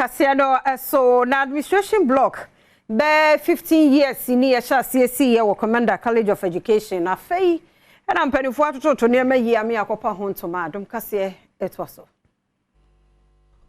Kasee no so na administration block be 15 years ni ya sha CSC ya Komeda College of Education na fei na mpanifo atoto ne ma yi ame akopa ho ntoma Adom Kasee etwaso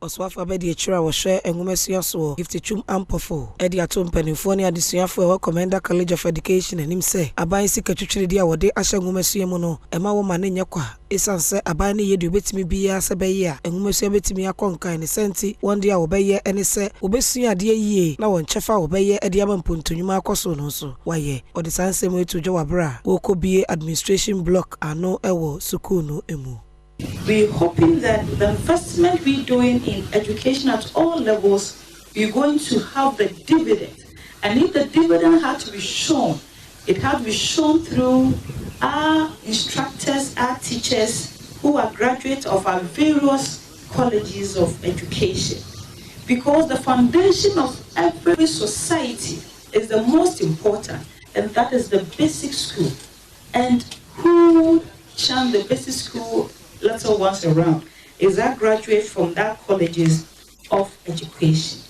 Oswafa bedi echira wo hwe enwumasua so gift chum ampofo edi ato mpanifo ne adesuafo e Komeda College of Education anim se aban sika twetwere dia wode ahye enwumasua mu no ema wo ma ne nyekwa esanse aban ne yedi obetimi biya se beye a enwumasua betimi akonkan ne senti wonde a wo beye ene se obesua ade yie na won chefa wo beye ede ama mpontonwuma akoso no so waye ode sansem etu dwabra wo kobie administration block ano ewo school no emu. We're hoping that the investment we're doing in education at all levels, we're going to have the dividend. And if the dividend had to be shown, it had to be shown through our instructors, our teachers, who are graduates of our various colleges of education. Because the foundation of every society is the most important, and that is the basic school. And who shun the basic school little ones around is that graduate from that colleges of education.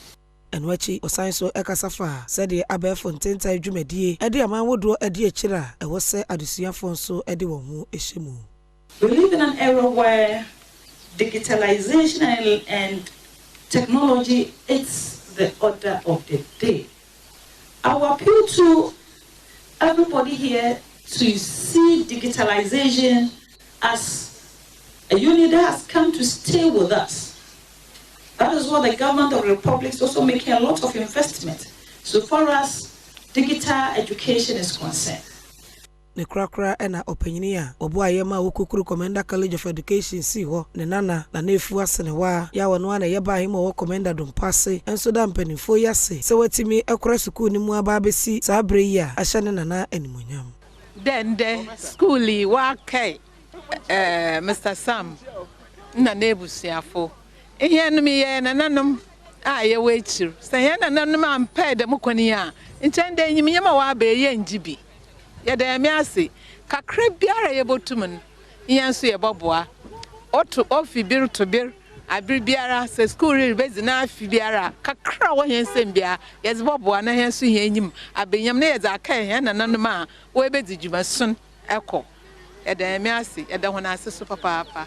And wachi osanso ekasafa said the abefo ntenta adwumadie ede amanwodo ede echira e wose adesuafo nso ede wo ho ehemu. We live in an era where digitalization and technology is the order of the day. Our appeal to everybody here to see digitalization as a unit that has come to stay with us. That is why the government of the Republic is also making a lot of investment so far as digital education is concerned. Ne krakra ena opanyinia obo ayema wokukuru Komeda College of Education si ho ne nana na nefu asenewa ya wono na yeba himo wo Komeda dompase enso da mpanifo yase se watimi ekora school ni mu aba besi sa abre ya ahye ne nana animonyam dende schooli wa kai Mr. Sam na nebusiafo ihe num ye nananum a ye wechiru se ye nananum ampa de mukoni a nchende enyim yema wa ba ye njibi ye da me ase kakra biara ye botum yenso ye boboa otu ofi bir to bir abir biara se school rebezi na afi biara kakra wo yensem bia ye boboa na yenso ye enyim abenyam na ye za kai ye nananum a wo ebedi dwumasun eko Edemiasi, Edahonasi super papa.